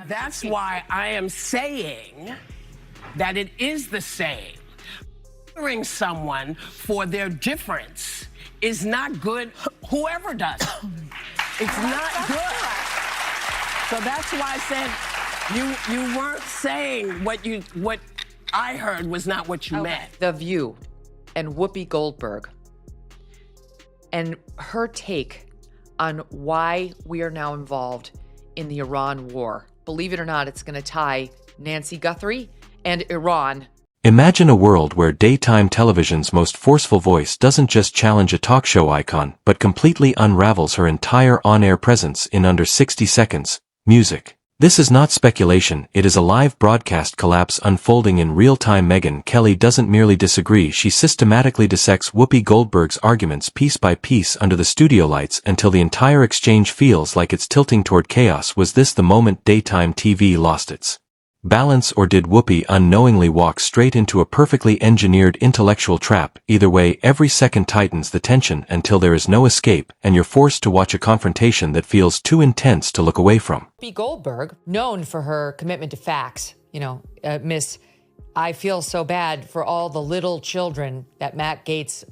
That's why I am saying that it is the same. Hiring someone for their difference is not good, whoever does it. It's not good. So that's why I said you weren't saying what I heard was not what you meant. The View and Whoopi Goldberg and her take on why we are now involved in the Iran war. Believe it or not, it's going to tie Nancy Guthrie and Iran. Imagine a world where daytime television's most forceful voice doesn't just challenge a talk show icon, but completely unravels her entire on-air presence in under 60 seconds. Music. This is not speculation, it is a live broadcast collapse unfolding in real time. Megyn Kelly doesn't merely disagree, she systematically dissects Whoopi Goldberg's arguments piece by piece under the studio lights until the entire exchange feels like it's tilting toward chaos. Was this the moment daytime TV lost its balance, or did Whoopi unknowingly walk straight into a perfectly engineered intellectual trap? Either way, every second tightens the tension until there is no escape, and you're forced to watch a confrontation that feels too intense to look away from. Whoopi Goldberg, known for her commitment to facts, Miss, I feel so bad for all the little children that Matt Gaetz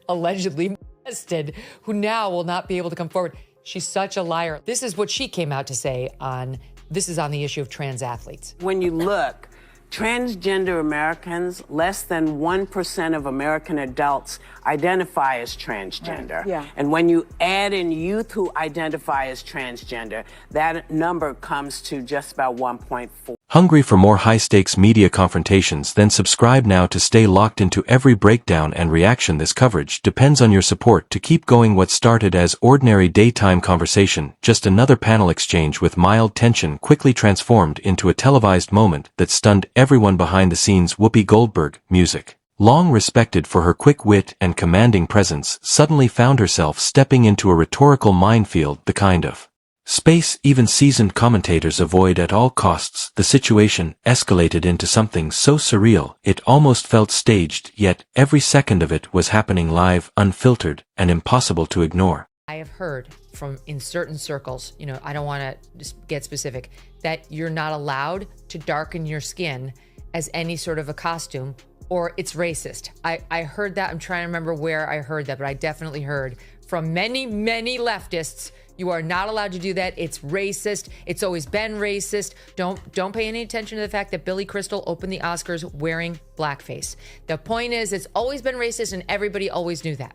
allegedly molested, who now will not be able to come forward. She's such a liar. This is what she came out to say on the issue of trans athletes. When you look, transgender Americans, less than 1% of American adults identify as transgender. Right. Yeah. And when you add in youth who identify as transgender, that number comes to just about 1.4. Hungry for more high-stakes media confrontations? Then subscribe now to stay locked into every breakdown and reaction. This coverage depends on your support to keep going. What started as ordinary daytime conversation, just another panel exchange with mild tension, quickly transformed into a televised moment that stunned everyone behind the scenes. Whoopi Goldberg, music, long respected for her quick wit and commanding presence, suddenly found herself stepping into a rhetorical minefield, the kind of space even seasoned commentators avoid at all costs. The situation escalated into something so surreal, it almost felt staged, yet every second of it was happening live, unfiltered, and impossible to ignore. I have heard from in certain circles, I don't want to just get specific, that you're not allowed to darken your skin as any sort of a costume, or it's racist. I heard that. I'm trying to remember where I heard that, but I definitely heard from many, many leftists, you are not allowed to do that. It's racist. It's always been racist. Don't pay any attention to the fact that Billy Crystal opened the Oscars wearing blackface. The point is, it's always been racist, and everybody always knew that.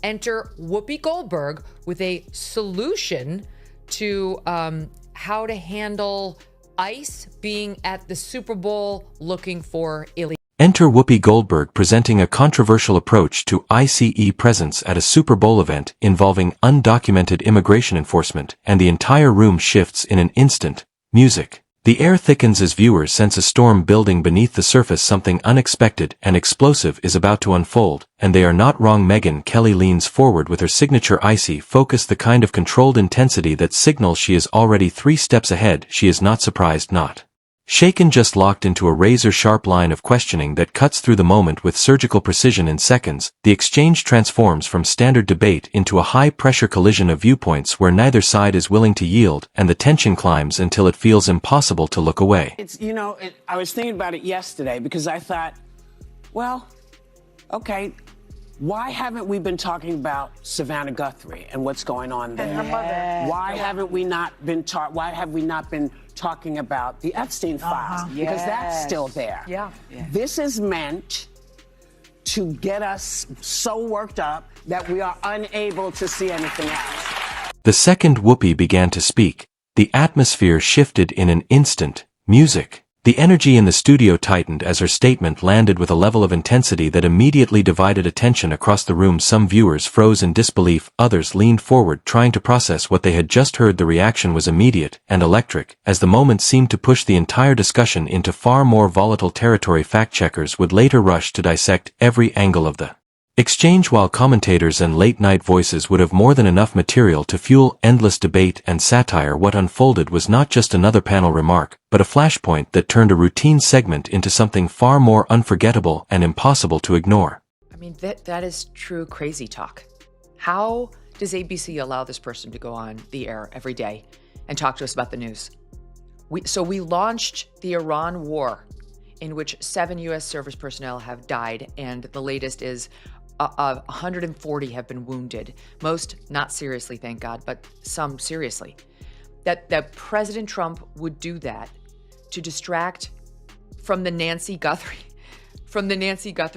Enter Whoopi Goldberg with a solution to how to handle ICE being at the Super Bowl looking for illegal. Enter Whoopi Goldberg presenting a controversial approach to ICE presence at a Super Bowl event involving undocumented immigration enforcement, and the entire room shifts in an instant. Music. The air thickens as viewers sense a storm building beneath the surface. Something unexpected and explosive is about to unfold, and they are not wrong. Megyn Kelly leans forward with her signature icy focus, the kind of controlled intensity that signals she is already 3 steps ahead. She is not surprised, not shaken, just locked into a razor-sharp line of questioning that cuts through the moment with surgical precision. In seconds, the exchange transforms from standard debate into a high-pressure collision of viewpoints where neither side is willing to yield, and the tension climbs until it feels impossible to look away. I was thinking about it yesterday because I thought, well, okay, why haven't we been talking about Savannah Guthrie and what's going on there? And her mother. Why have we not been talking about the Epstein files? Because that's still there. Yeah. This is meant to get us so worked up that we are unable to see anything else. The second Whoopi began to speak, the atmosphere shifted in an instant. Music. The energy in the studio tightened as her statement landed with a level of intensity that immediately divided attention across the room. Some viewers froze in disbelief, others leaned forward trying to process what they had just heard. The reaction was immediate and electric, as the moment seemed to push the entire discussion into far more volatile territory. Fact-checkers would later rush to dissect every angle of the exchange, while commentators and late-night voices would have more than enough material to fuel endless debate and satire. What unfolded was not just another panel remark, but a flashpoint that turned a routine segment into something far more unforgettable and impossible to ignore. I mean, that is true crazy talk. How does ABC allow this person to go on the air every day and talk to us about the news? We launched the Iran war, in which 7 U.S. service personnel have died, and the latest is 140 have been wounded. Most not seriously, thank God, but some seriously. That President Trump would do that to distract from the Nancy Guthrie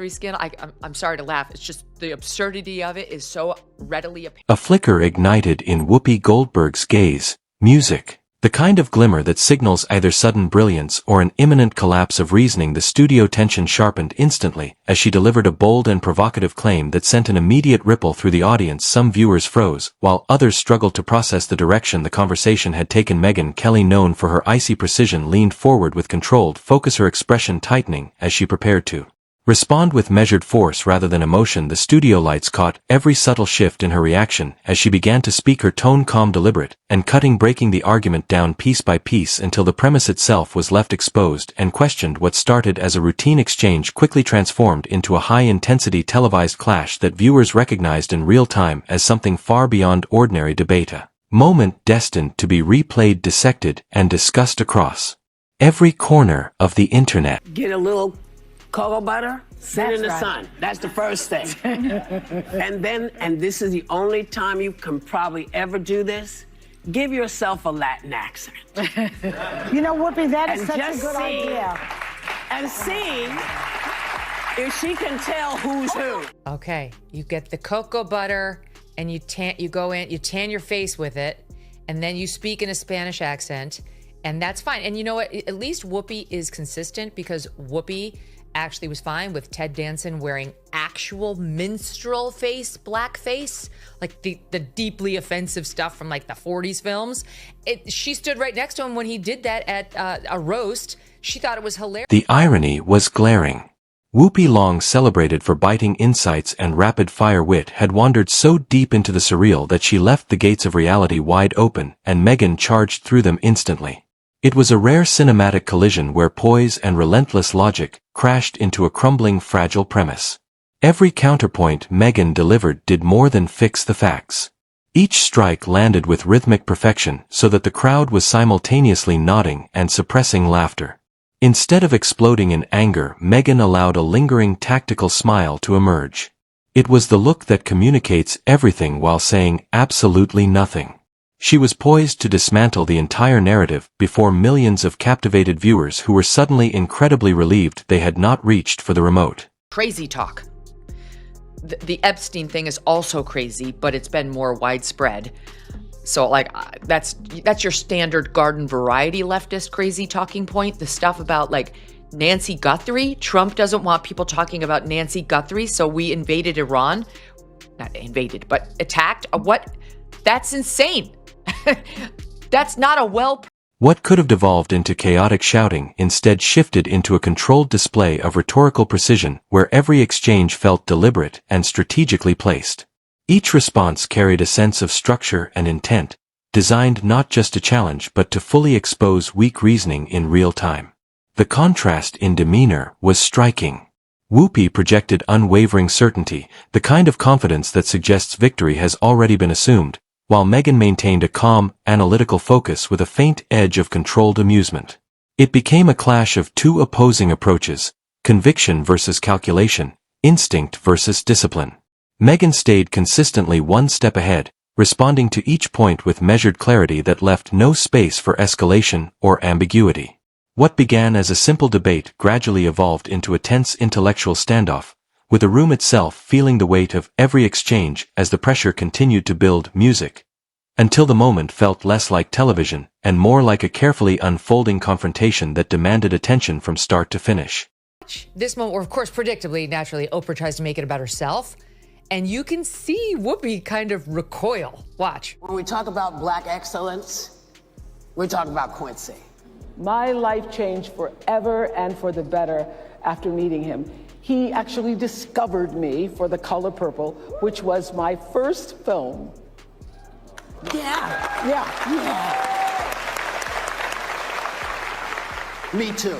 skin. I'm sorry to laugh. It's just the absurdity of it is so readily apparent. A flicker ignited in Whoopi Goldberg's gaze. Music. The kind of glimmer that signals either sudden brilliance or an imminent collapse of reasoning. The studio tension sharpened instantly as she delivered a bold and provocative claim that sent an immediate ripple through the audience. Some viewers froze, while others struggled to process the direction the conversation had taken. Megyn Kelly, known for her icy precision, leaned forward with controlled focus, her expression tightening as she prepared to respond with measured force rather than emotion. The studio lights caught every subtle shift in her reaction as she began to speak, her tone calm, deliberate, and cutting, breaking the argument down piece by piece until the premise itself was left exposed and questioned. What started as a routine exchange quickly transformed into a high-intensity televised clash that viewers recognized in real time as something far beyond ordinary debate, a moment destined to be replayed, dissected, and discussed across every corner of the internet. Get a little cocoa butter, sit in the sun. That's the first thing. and this is the only time you can probably ever do this, give yourself a Latin accent. You know, Whoopi, that is such a good idea. And see if she can tell who's who. Okay, you get the cocoa butter and you tan your face with it, and then you speak in a Spanish accent, and that's fine. And you know what? At least Whoopi is consistent, because Whoopi actually was fine with Ted Danson wearing actual minstrel face, blackface, like the deeply offensive stuff from like the 40s films. She stood right next to him when he did that at a roast. She thought it was hilarious. The irony was glaring. Whoopi, long celebrated for biting insights and rapid-fire wit, had wandered so deep into the surreal that she left the gates of reality wide open, and Megyn charged through them instantly. It was a rare cinematic collision where poise and relentless logic crashed into a crumbling, fragile premise. Every counterpoint Megyn delivered did more than fix the facts. Each strike landed with rhythmic perfection so that the crowd was simultaneously nodding and suppressing laughter. Instead of exploding in anger, Megyn allowed a lingering, tactical smile to emerge. It was the look that communicates everything while saying absolutely nothing. She was poised to dismantle the entire narrative before millions of captivated viewers who were suddenly incredibly relieved they had not reached for the remote. Crazy talk. The Epstein thing is also crazy, but it's been more widespread. So like that's your standard garden variety leftist crazy talking point. The stuff about like Nancy Guthrie. Trump doesn't want people talking about Nancy Guthrie, so we invaded Iran. Not invaded, but attacked. What? That's insane. That's not a What could have devolved into chaotic shouting instead shifted into a controlled display of rhetorical precision where every exchange felt deliberate and strategically placed. Each response carried a sense of structure and intent, designed not just to challenge but to fully expose weak reasoning in real time. The contrast in demeanor was striking. Whoopi projected unwavering certainty, the kind of confidence that suggests victory has already been assumed, while Megyn maintained a calm, analytical focus with a faint edge of controlled amusement. It became a clash of two opposing approaches, conviction versus calculation, instinct versus discipline. Megyn stayed consistently one step ahead, responding to each point with measured clarity that left no space for escalation or ambiguity. What began as a simple debate gradually evolved into a tense intellectual standoff, with the room itself feeling the weight of every exchange as the pressure continued to build. Music, until the moment, felt less like television and more like a carefully unfolding confrontation that demanded attention from start to finish. This moment, where, of course, predictably, naturally, Oprah tries to make it about herself, and you can see Whoopi kind of recoil. Watch. When we talk about Black excellence, we talk about Quincy. My life changed forever and for the better after meeting him. He actually discovered me for The Color Purple, which was my first film. Yeah. Me too.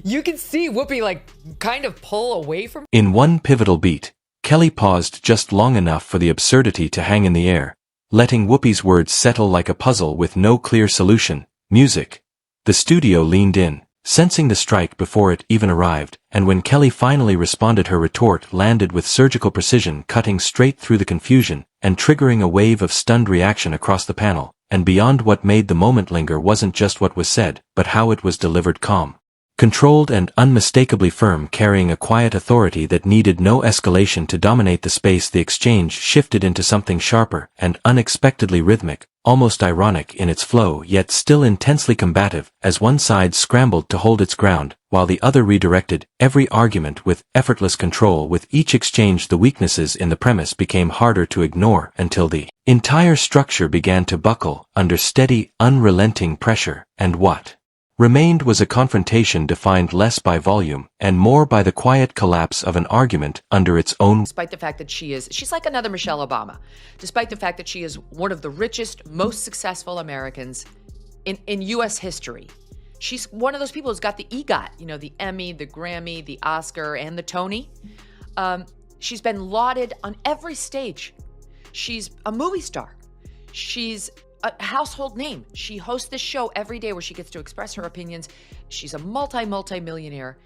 You can see Whoopi like kind of pull away from. In one pivotal beat, Kelly paused just long enough for the absurdity to hang in the air, letting Whoopi's words settle like a puzzle with no clear solution. Music. The studio leaned in, sensing the strike before it even arrived, and when Kelly finally responded, her retort landed with surgical precision, cutting straight through the confusion and triggering a wave of stunned reaction across the panel. And beyond, what made the moment linger wasn't just what was said, but how it was delivered: calm, controlled and unmistakably firm, carrying a quiet authority that needed no escalation to dominate the space. The exchange shifted into something sharper and unexpectedly rhythmic, almost ironic in its flow, yet still intensely combative, as one side scrambled to hold its ground, while the other redirected every argument with effortless control. With each exchange, the weaknesses in the premise became harder to ignore until the entire structure began to buckle under steady, unrelenting pressure, and what remained was a confrontation defined less by volume and more by the quiet collapse of an argument under its own. Despite the fact that she's like another Michelle Obama, despite the fact that she is one of the richest, most successful Americans in U.S. history. She's one of those people who's got the EGOT, the Emmy, the Grammy, the Oscar, and the Tony. She's been lauded on every stage. She's a movie star. She's a household name. She hosts this show every day where she gets to express her opinions. She's a multi-millionaire.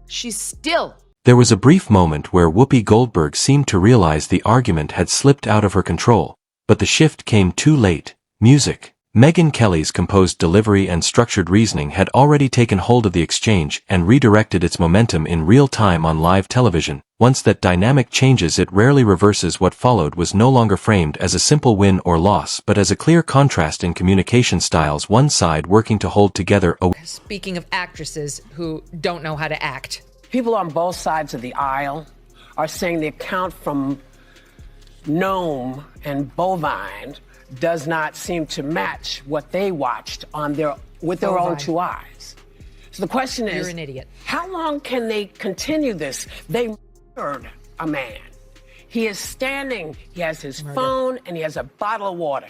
She's still... There was a brief moment where Whoopi Goldberg seemed to realize the argument had slipped out of her control, but the shift came too late. Music. Megyn Kelly's composed delivery and structured reasoning had already taken hold of the exchange and redirected its momentum in real time on live television. Once that dynamic changes, it rarely reverses. What followed was no longer framed as a simple win or loss, but as a clear contrast in communication styles, one side working to hold together a... Speaking of actresses who don't know how to act. People on both sides of the aisle are saying the account from Nome and Bovine does not seem to match what they watched with their own two eyes. So the question is, you're an idiot. How long can they continue this? They murdered a man. He is standing, he has his phone and he has a bottle of water.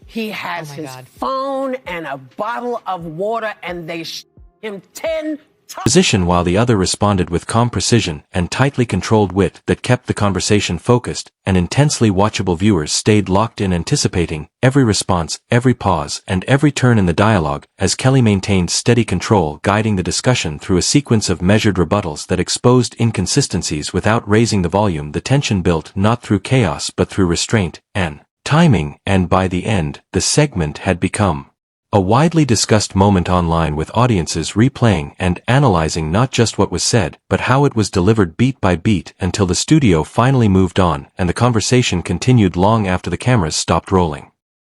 He has his phone and a bottle of water, and they shot him 10 position while the other responded with calm precision and tightly controlled wit that kept the conversation focused, and intensely watchable viewers stayed locked in, anticipating every response, every pause, and every turn in the dialogue, as Kelly maintained steady control, guiding the discussion through a sequence of measured rebuttals that exposed inconsistencies without raising the volume. The tension built not through chaos but through restraint and timing, and by the end, the segment had become a widely discussed moment online, with audiences replaying and analyzing not just what was said, but how it was delivered beat by beat, until the studio finally moved on and the conversation continued long after the cameras stopped rolling.